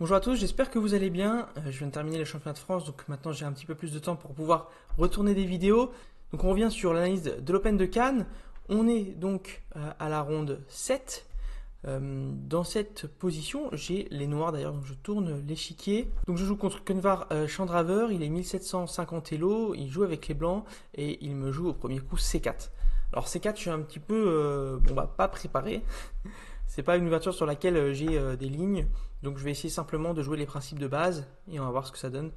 Bonjour à tous, j'espère que vous allez bien. Je viens de terminer le championnat de France, donc maintenant j'ai un petit peu plus de temps pour pouvoir retourner des vidéos. Donc on revient sur l'analyse de l'Open de Cannes. On est donc à la ronde 7. Dans cette position, j'ai les noirs d'ailleurs, donc je tourne l'échiquier. Donc je joue contre Kunvar Chandraver, il est 1750 Elo, il joue avec les blancs et il me joue au premier coup C4. Alors C4, je suis un petit peu pas préparé. C'est pas une ouverture sur laquelle j'ai des lignes, donc je vais essayer simplement de jouer les principes de base et on va voir ce que ça donne.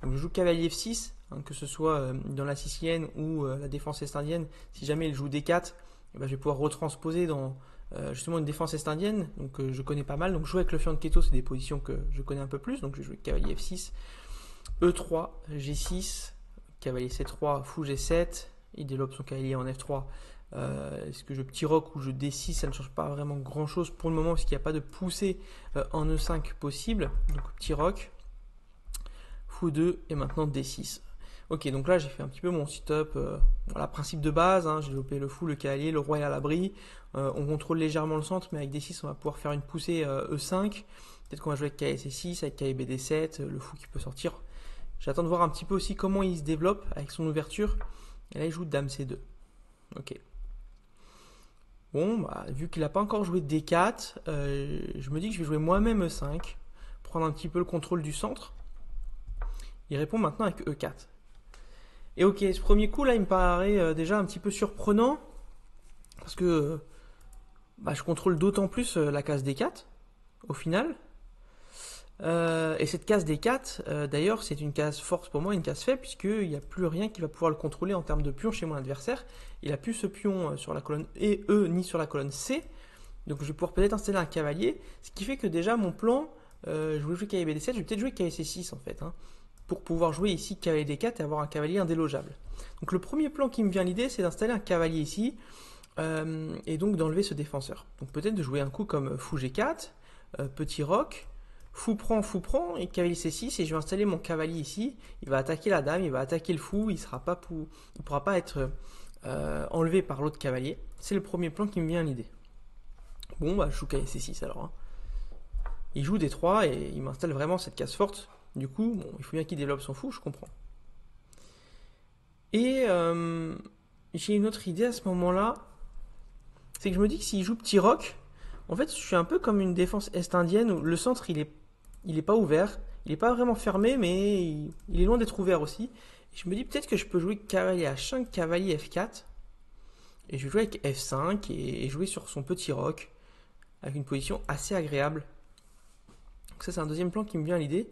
Donc je joue cavalier F6, que ce soit dans la sicilienne ou la défense est-indienne. Si jamais il joue D4, je vais pouvoir retransposer dans justement une défense est-indienne, donc je connais pas mal. Donc jouer avec le fianchetto, c'est des positions que je connais un peu plus, donc je vais jouer cavalier F6, E3, G6, cavalier C3, fou G7, il développe son cavalier en F3. Est-ce que je petit rock ou je D6, ça ne change pas vraiment grand chose pour le moment parce qu'il n'y a pas de poussée en E5 possible. Donc petit rock, fou 2 et maintenant D6. Ok, donc là j'ai fait un petit peu mon setup, voilà, principe de base, j'ai développé le fou, le cavalier, le roi est à l'abri. On contrôle légèrement le centre, mais avec D6 on va pouvoir faire une poussée E5. Peut-être qu'on va jouer avec cavalier C6, avec cavalier BD7, le fou qui peut sortir. J'attends de voir un petit peu aussi comment il se développe avec son ouverture. Et là il joue dame C2. Ok. Bon, vu qu'il n'a pas encore joué D4, je me dis que je vais jouer moi-même E5, prendre un petit peu le contrôle du centre. Il répond maintenant avec E4. Et ok, ce premier coup là, il me paraît déjà un petit peu surprenant, parce que je contrôle d'autant plus la case D4, au final. Et cette case D4, d'ailleurs, c'est une case forte pour moi, une case faible, puisqu'il n'y a plus rien qui va pouvoir le contrôler en termes de pion chez mon adversaire. Il n'a plus ce pion sur la colonne E, ni sur la colonne C. Donc je vais pouvoir peut-être installer un cavalier. Ce qui fait que déjà, mon plan, je voulais jouer cavalier BD7, je vais peut-être jouer cavalier C6 en fait, pour pouvoir jouer ici cavalier D4 et avoir un cavalier indélogeable. Donc le premier plan qui me vient à l'idée, c'est d'installer un cavalier ici, et donc d'enlever ce défenseur. Donc peut-être de jouer un coup comme fou G4, petit roc, fou prend, et cavalier C6, et je vais installer mon cavalier ici. Il va attaquer la dame, il va attaquer le fou, il ne pourra pas être enlevé par l'autre cavalier. C'est le premier plan qui me vient à l'idée. Bon, je joue cavalier C6 alors. Il joue D3 et il m'installe vraiment cette case forte. Du coup, il faut bien qu'il développe son fou, je comprends. Et j'ai une autre idée à ce moment-là. C'est que je me dis que s'il joue petit roc, en fait, je suis un peu comme une défense est-indienne où le centre, il est pas ouvert. Il n'est pas vraiment fermé, mais il est loin d'être ouvert aussi. Et je me dis peut-être que je peux jouer cavalier H5, cavalier F4. Et je vais jouer avec F5 et jouer sur son petit roc avec une position assez agréable. Donc ça, c'est un deuxième plan qui me vient à l'idée.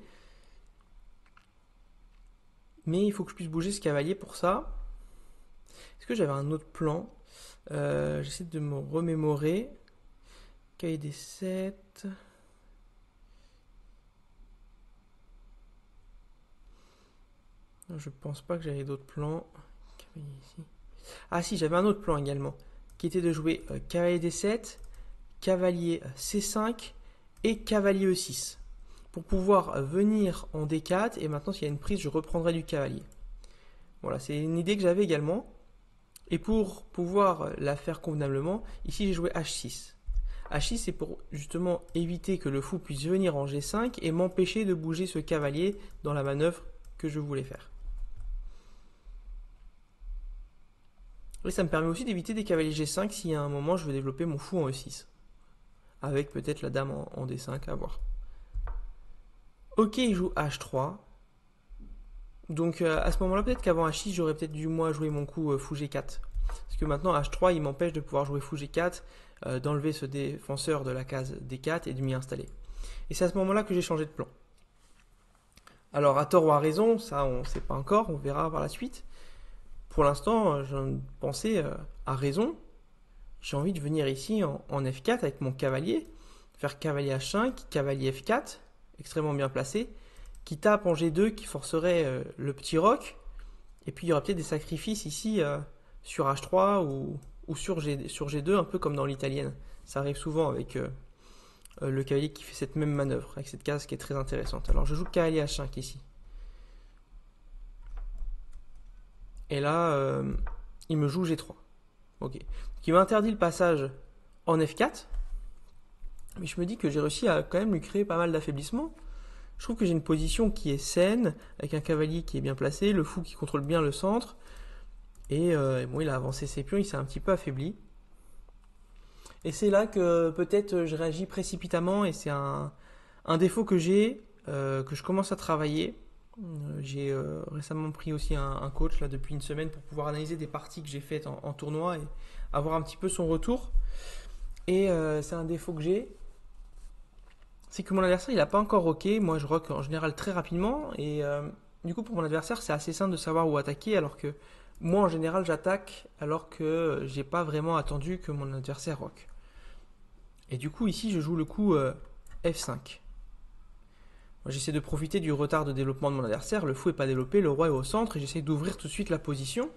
Mais il faut que je puisse bouger ce cavalier pour ça. Est-ce que j'avais un autre plan? J'essaie de me remémorer. Cavalier D7. Non, je pense pas que j'avais d'autres plans. Cavalier ici. Ah si, j'avais un autre plan également, qui était de jouer cavalier D7, cavalier C5 et cavalier E6. Pour pouvoir venir en D4, et maintenant s'il y a une prise, je reprendrai du cavalier. Voilà, c'est une idée que j'avais également. Et pour pouvoir la faire convenablement, ici j'ai joué H6. H6, c'est pour justement éviter que le fou puisse venir en G5 et m'empêcher de bouger ce cavalier dans la manœuvre que je voulais faire. Et ça me permet aussi d'éviter des cavaliers G5 si à un moment je veux développer mon fou en E6. Avec peut-être la dame en D5 à voir. Ok, il joue H3. Donc à ce moment-là, peut-être qu'avant H6, j'aurais peut-être dû moi jouer mon coup fou G4. Parce que maintenant H3, il m'empêche de pouvoir jouer fou G4, d'enlever ce défenseur de la case D4 et de m'y installer. Et c'est à ce moment-là que j'ai changé de plan. Alors à tort ou à raison, ça on ne sait pas encore, on verra par la suite. Pour l'instant, j'en pensais à raison. J'ai envie de venir ici en F4 avec mon cavalier, faire cavalier H5, cavalier F4, extrêmement bien placé, qui tape en G2, qui forcerait le petit roc. Et puis il y aura peut-être des sacrifices ici sur H3 ou sur G2, un peu comme dans l'italienne. Ça arrive souvent avec le cavalier qui fait cette même manœuvre, avec cette case qui est très intéressante. Alors je joue cavalier H5 ici. Et là, il me joue G3. Ok. Donc il m'interdit le passage en F4. Mais je me dis que j'ai réussi à quand même lui créer pas mal d'affaiblissement. Je trouve que j'ai une position qui est saine, avec un cavalier qui est bien placé, le fou qui contrôle bien le centre. Et bon, il a avancé ses pions, il s'est un petit peu affaibli. Et c'est là que peut-être je réagis précipitamment et c'est un défaut que j'ai, que je commence à travailler. J'ai récemment pris aussi un coach là depuis une semaine pour pouvoir analyser des parties que j'ai faites en tournoi et avoir un petit peu son retour. Et c'est un défaut que j'ai, c'est que mon adversaire il n'a pas encore rocké. Moi je rock en général très rapidement et du coup pour mon adversaire c'est assez simple de savoir où attaquer alors que moi en général j'attaque alors que j'ai pas vraiment attendu que mon adversaire rock. Et du coup ici je joue le coup F5. Moi, j'essaie de profiter du retard de développement de mon adversaire. Le fou n'est pas développé, le roi est au centre et j'essaie d'ouvrir tout de suite la position.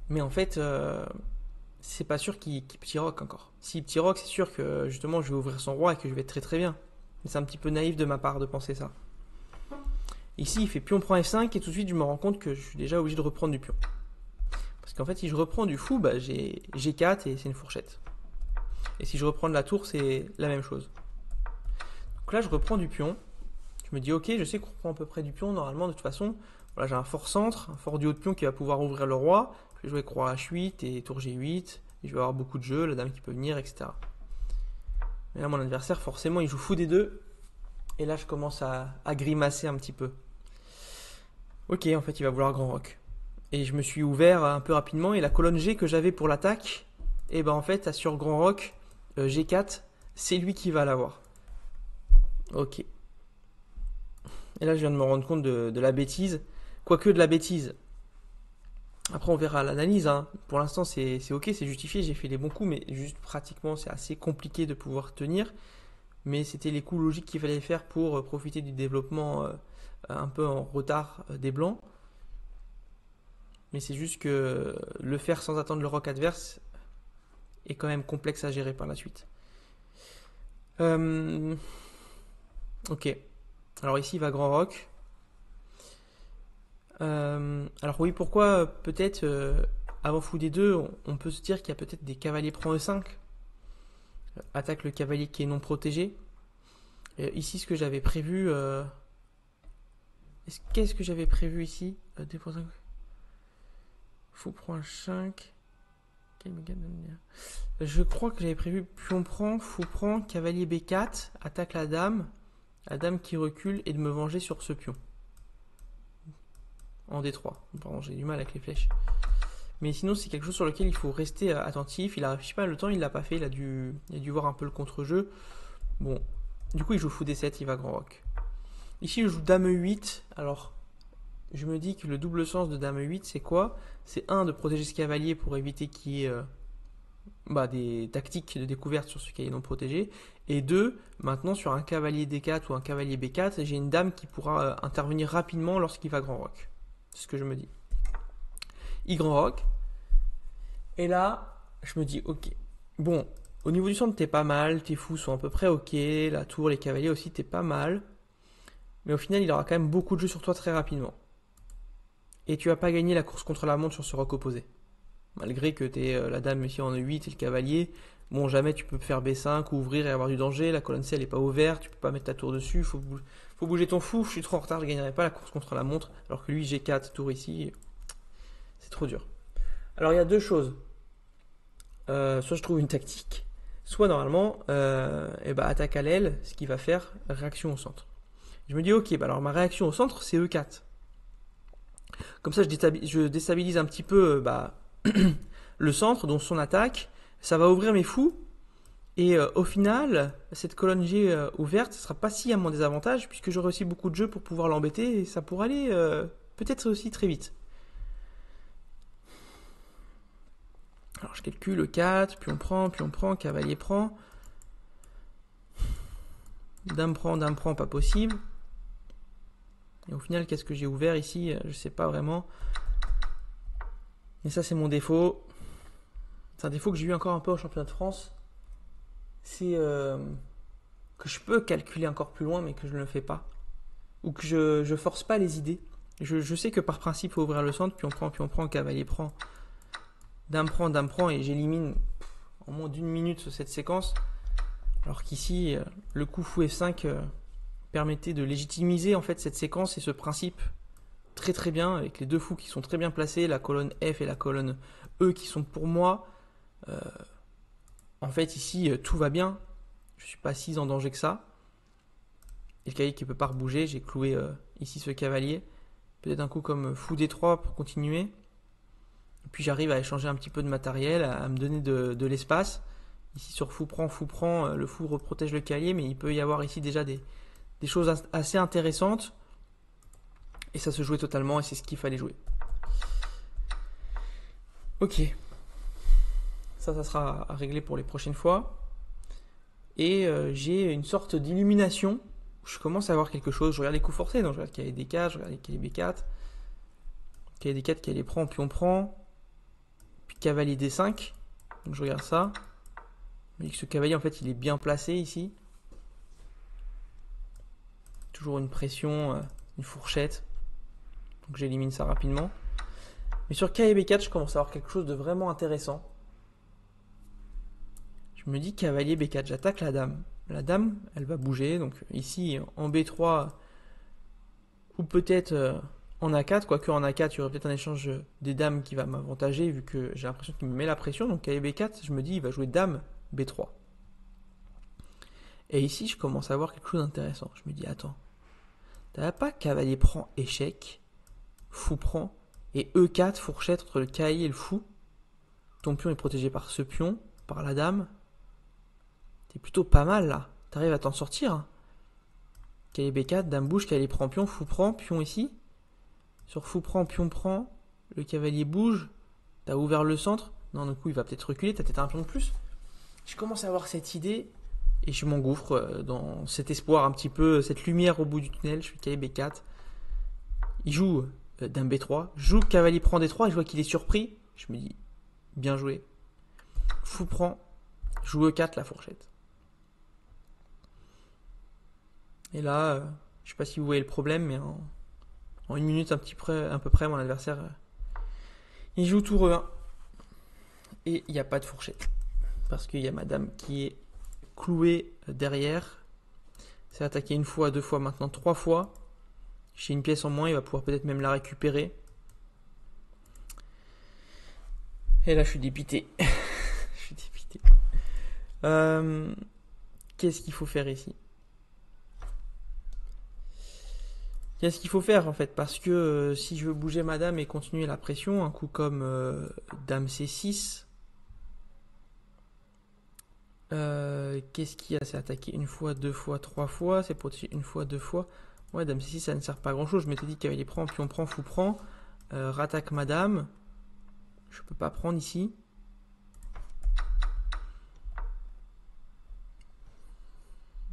Mais en fait, c'est pas sûr qu'il petit rock encore. S'il petit rock, c'est sûr que justement je vais ouvrir son roi et que je vais être très très bien. Mais c'est un petit peu naïf de ma part de penser ça. Ici, il fait pion prend F5 et tout de suite je me rends compte que je suis déjà obligé de reprendre du pion. Parce qu'en fait, si je reprends du fou, bah, j'ai G4 et c'est une fourchette. Et si je reprends de la tour, c'est la même chose. Donc là, je reprends du pion. Je me dis, ok, je sais qu'on reprend à peu près du pion. Normalement, de toute façon, voilà, j'ai un fort centre, un fort duo de pion qui va pouvoir ouvrir le roi. Je vais jouer croix H8 et tour G8. Et je vais avoir beaucoup de jeux, la dame qui peut venir, etc. Et là, mon adversaire, forcément, il joue fou des deux. Et là, je commence à grimacer un petit peu. Ok, en fait, il va vouloir grand rock. Et je me suis ouvert un peu rapidement. Et la colonne G que j'avais pour l'attaque, et ben en fait, sur grand rock, G4, c'est lui qui va l'avoir. Ok. Et là, je viens de me rendre compte de la bêtise. Quoique de la bêtise. Après, on verra l'analyse. Hein. Pour l'instant, c'est ok, c'est justifié. J'ai fait les bons coups, mais juste pratiquement, c'est assez compliqué de pouvoir tenir. Mais c'était les coups logiques qu'il fallait faire pour profiter du développement un peu en retard des blancs. Mais c'est juste que le faire sans attendre le rock adverse est quand même complexe à gérer par la suite. Ok. Alors ici, il va grand rock. Alors oui, pourquoi peut-être avant fou des deux, on peut se dire qu'il y a peut-être des cavaliers prend E5. Attaque le cavalier qui est non protégé. Ici, ce que j'avais prévu... Qu'est-ce que j'avais prévu ici D5. Fou prend H5. Je crois que j'avais prévu pion prend, fou prend, cavalier B4, attaque la dame qui recule et de me venger sur ce pion. En D3. Pardon, j'ai du mal avec les flèches. Mais sinon, c'est quelque chose sur lequel il faut rester attentif. Il a réfléchi pas le temps, il l'a pas fait, il a dû voir un peu le contre-jeu. Bon, du coup, il joue fou D7, il va grand rock. Ici, je joue dame E8. Alors, je me dis que le double sens de dame E8, c'est quoi? C'est un, de protéger ce cavalier pour éviter qu'il y ait des tactiques de découverte sur ce cavalier non protégé. Et deux, maintenant, sur un cavalier D4 ou un cavalier B4, j'ai une dame qui pourra intervenir rapidement lorsqu'il va grand rock. C'est ce que je me dis. Il grand rock. Et là, je me dis, ok. Bon, au niveau du centre, t'es pas mal. Tes fous sont à peu près ok. La tour, les cavaliers aussi, t'es pas mal. Mais au final, il aura quand même beaucoup de jeux sur toi très rapidement. Et tu vas pas gagner la course contre la montre sur ce roc opposé. Malgré que t'aies la dame ici en E8 et le cavalier. Bon, jamais tu peux faire B5 ou ouvrir et avoir du danger. La colonne C, elle est pas ouverte. Tu peux pas mettre ta tour dessus. Faut bouger ton fou. Je suis trop en retard. Je gagnerai pas la course contre la montre. Alors que lui, G4, tour ici. C'est trop dur. Alors, il y a deux choses. Soit je trouve une tactique. Soit normalement, attaque à l'aile. Ce qui va faire réaction au centre. Je me dis, ok, alors ma réaction au centre, c'est E4. Comme ça, je déstabilise un petit peu le centre, donc son attaque. Ça va ouvrir mes fous. Et au final, cette colonne G ouverte, ce ne sera pas si à mon désavantage, puisque j'aurai aussi beaucoup de jeux pour pouvoir l'embêter, et ça pourra aller peut-être aussi très vite. Alors je calcule E4, pion prend, cavalier prend. Dame prend, pas possible. Et au final, qu'est-ce que j'ai ouvert ici? Je ne sais pas vraiment. Mais ça, c'est mon défaut. C'est un défaut que j'ai eu encore un peu au championnat de France. C'est que je peux calculer encore plus loin, mais que je ne le fais pas. Ou que je ne force pas les idées. Je sais que par principe, il faut ouvrir le centre, pion prend, cavalier prend. Dame prend, et j'élimine en moins d'une minute cette séquence. Alors qu'ici, le coup fou F5, permettait de légitimiser en fait cette séquence et ce principe très très bien, avec les deux fous qui sont très bien placés, la colonne F et la colonne E qui sont pour moi, en fait ici tout va bien, je ne suis pas si en danger que ça, et le cavalier qui ne peut pas rebouger, j'ai cloué ici ce cavalier, peut-être un coup comme fou D3 pour continuer, et puis j'arrive à échanger un petit peu de matériel, à me donner de l'espace. Ici sur fou prend, le fou reprotège le cavalier, mais il peut y avoir ici déjà des choses assez intéressantes. Et ça se jouait totalement et c'est ce qu'il fallait jouer. Ok. Ça sera à régler pour les prochaines fois. Et j'ai une sorte d'illumination. Je commence à voir quelque chose. Je regarde les coups forcés. Donc je regarde cavalier D4, je regarde cavalier B4. Cavalier D4, cavalier prend, pion prend. Puis cavalier D5. Donc je regarde ça. Mais ce cavalier en fait il est bien placé ici. Toujours une pression, une fourchette. Donc j'élimine ça rapidement. Mais sur cavalier B4, je commence à avoir quelque chose de vraiment intéressant. Je me dis cavalier B4, j'attaque la dame. La dame, elle va bouger. Donc ici en B3 ou peut-être en A4. Quoique en A4, il y aurait peut-être un échange des dames qui va m'avantager vu que j'ai l'impression qu'il me met la pression. Donc cavalier B4, je me dis il va jouer dame B3. Et ici, je commence à voir quelque chose d'intéressant. Je me dis attends, t'as pas cavalier prend échec, fou prend, et E4, fourchette entre le cavalier et le fou. Ton pion est protégé par ce pion, par la dame. T'es plutôt pas mal là. T'arrives à t'en sortir. Hein. Cavalier B4, dame bouge, cavalier prend, pion ici. Sur fou prend, pion prend. Le cavalier bouge. T'as ouvert le centre. Non, du coup, il va peut-être reculer. T'as peut-être un pion de plus. Je commence à avoir cette idée et je m'engouffre dans cet espoir un petit peu, cette lumière au bout du tunnel. Je suis cavalier B4. Il joue dame B3. Je joue cavalier prend D3 et je vois qu'il est surpris. Je me dis, bien joué. Fou prend. Joue E4, la fourchette. Et là, je sais pas si vous voyez le problème, mais en une minute à peu près, mon adversaire, il joue tour E1. Et il n'y a pas de fourchette. Parce qu'il y a ma dame qui est clouée derrière. C'est attaqué une fois, deux fois, maintenant trois fois. J'ai une pièce en moins, il va pouvoir peut-être même la récupérer. Et là, je suis dépité. Je suis dépité. Qu'est-ce qu'il faut faire ici? Qu'est-ce qu'il faut faire en fait? Parce que si je veux bouger ma dame et continuer la pression, un coup comme dame C6, qu'est-ce qu'il y a? C'est attaquer une fois, deux fois, trois fois, c'est protéger une fois, deux fois. Ouais, dame C6 ça ne sert pas à grand chose. Je m'étais dit cavalier prend, pion prend, fou prend. Rattaque ma dame. Je peux pas prendre ici.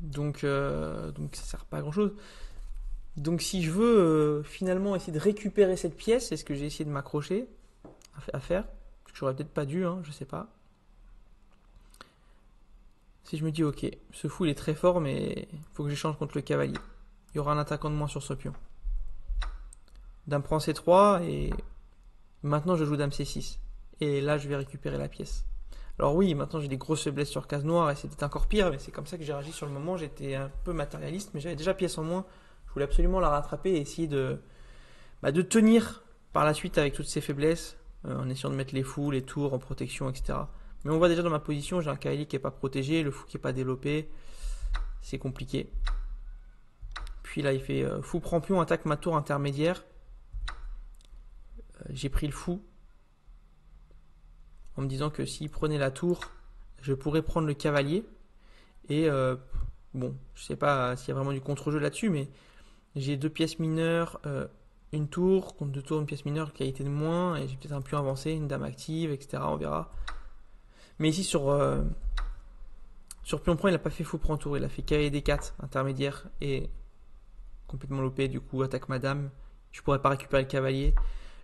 Donc ça sert pas à grand chose. Donc si je veux finalement essayer de récupérer cette pièce, c'est ce que j'ai essayé de m'accrocher à faire. J'aurais peut-être pas dû, hein, je sais pas. Si je me dis ok, ce fou il est très fort mais il faut que j'échange contre le cavalier. Il y aura un attaquant de moins sur ce pion. Dame prend C3 et maintenant je joue dame C6. Et là je vais récupérer la pièce. Alors oui, maintenant j'ai des grosses faiblesses sur case noire et c'était encore pire, mais c'est comme ça que j'ai réagi sur le moment. J'étais un peu matérialiste, mais j'avais déjà pièce en moins. Je voulais absolument la rattraper et essayer de tenir par la suite avec toutes ces faiblesses, en essayant de mettre les fous, les tours en protection, etc. Mais on voit déjà dans ma position, j'ai un cavalier qui n'est pas protégé, le fou qui n'est pas développé. C'est compliqué. Puis là, il fait fou prend pion, attaque ma tour intermédiaire. J'ai pris le fou. En me disant que s'il prenait la tour, je pourrais prendre le cavalier. Et bon, je sais pas s'il y a vraiment du contre-jeu là-dessus, mais j'ai deux pièces mineures, une tour, contre deux tours, une pièce mineure, qualité de moins, et j'ai peut-être un pion avancé, une dame active, etc. On verra. Mais ici sur pion prend, il n'a pas fait fou prend tour, il a fait cavalier D4 intermédiaire et complètement lopé, du coup attaque ma dame. Je pourrais pas récupérer le cavalier.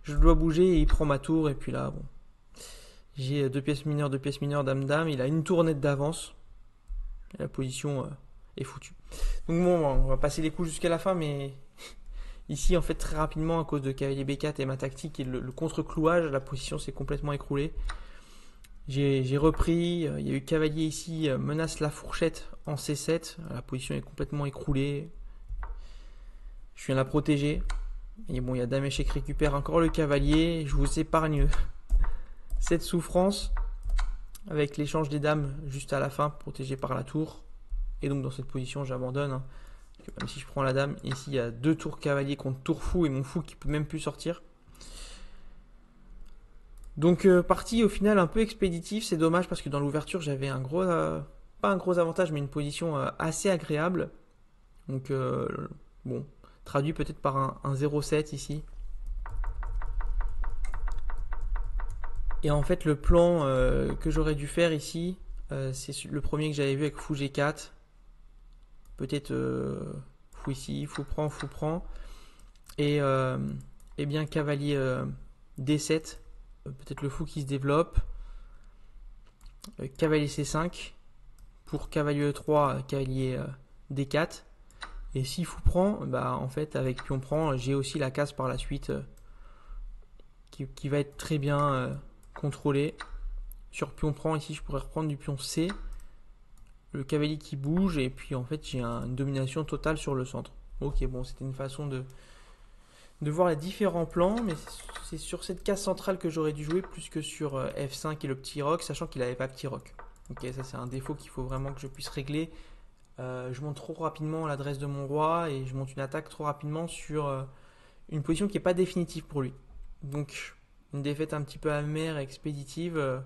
Je dois bouger et il prend ma tour, et puis là, bon. J'ai deux pièces mineures, dame-dame. Il a une tournette d'avance. La position est foutue. Donc bon, on va passer les coups jusqu'à la fin, mais ici, en fait, très rapidement, à cause de cavalier B4 et ma tactique et le contre-clouage, la position s'est complètement écroulée. J'ai repris, il y a eu cavalier ici, menace la fourchette en C7. La position est complètement écroulée. Je viens la protéger. Et bon, il y a dame échec récupère encore le cavalier. Je vous épargne cette souffrance avec l'échange des dames juste à la fin, protégé par la tour. Et donc dans cette position, j'abandonne. Hein. Même si je prends la dame, ici il y a 2 tours cavalier contre tour fou et mon fou qui peut même plus sortir. Donc partie au final un peu expéditive, c'est dommage parce que dans l'ouverture j'avais un gros, pas un gros avantage mais une position assez agréable. Donc bon, traduit peut-être par un 0,7 ici. Et en fait le plan que j'aurais dû faire ici, c'est le premier que j'avais vu avec fou G4. Peut-être fou ici, fou prend. Et bien cavalier D7. Peut-être le fou qui se développe. Cavalier C5. Pour cavalier E3, cavalier D4. Et si fou prend, bah, en fait avec pion prend, j'ai aussi la case par la suite qui va être très bien contrôlée. Sur pion prend, ici je pourrais reprendre du pion C. Le cavalier qui bouge et puis en fait j'ai une domination totale sur le centre. Ok, bon, c'était une façon de voir les différents plans, mais c'est sur cette case centrale que j'aurais dû jouer plus que sur F5 et le petit roc, sachant qu'il n'avait pas petit roc. Ok, ça c'est un défaut qu'il faut vraiment que je puisse régler. Je monte trop rapidement l'adresse de mon roi et je monte une attaque trop rapidement sur une position qui n'est pas définitive pour lui. Donc une défaite un petit peu amère et expéditive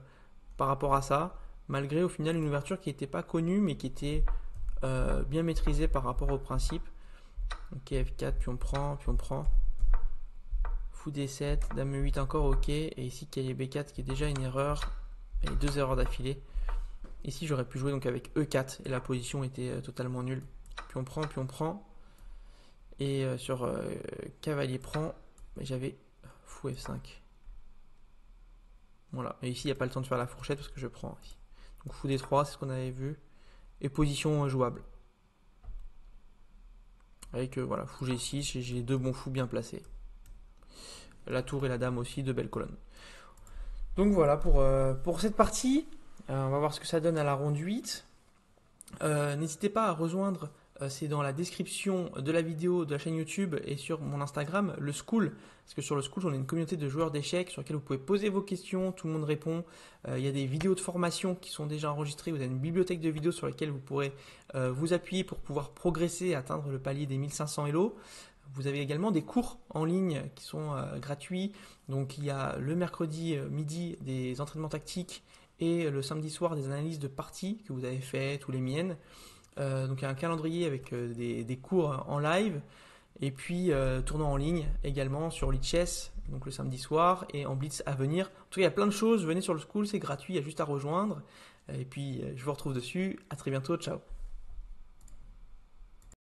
par rapport à ça. Malgré au final une ouverture qui n'était pas connue mais qui était bien maîtrisée par rapport au principe. Ok, F4, puis on prend. Fou D7, dame E8 encore, ok. Et ici cavalier B4 qui est déjà une erreur. Et 2 erreurs d'affilée. Ici j'aurais pu jouer donc avec E4 et la position était totalement nulle. Puis on prend. Et sur cavalier prend, j'avais fou F5. Voilà, et ici il n'y a pas le temps de faire la fourchette parce que je prends ici. Donc fou D3, c'est ce qu'on avait vu. Et position jouable. Avec voilà, fou G6, j'ai 2 bons fous bien placés. La tour et la dame aussi, 2 belles colonnes. Donc voilà pour cette partie. On va voir ce que ça donne à la ronde 8. N'hésitez pas à rejoindre, c'est dans la description de la vidéo de la chaîne YouTube et sur mon Instagram, le School. Parce que sur le School, on a une communauté de joueurs d'échecs sur laquelle vous pouvez poser vos questions, tout le monde répond. Il y a des vidéos de formation qui sont déjà enregistrées. Vous avez une bibliothèque de vidéos sur laquelle vous pourrez vous appuyer pour pouvoir progresser et atteindre le palier des 1500 Elo. Vous avez également des cours en ligne qui sont gratuits. Donc il y a le mercredi midi des entraînements tactiques et le samedi soir des analyses de parties que vous avez faites ou les miennes. Donc il y a un calendrier avec des cours en live et puis tournoi en ligne également sur Lichess, donc le samedi soir, et en Blitz à venir. En tout cas il y a plein de choses, venez sur le School, c'est gratuit, il y a juste à rejoindre. Et puis je vous retrouve dessus, à très bientôt, ciao.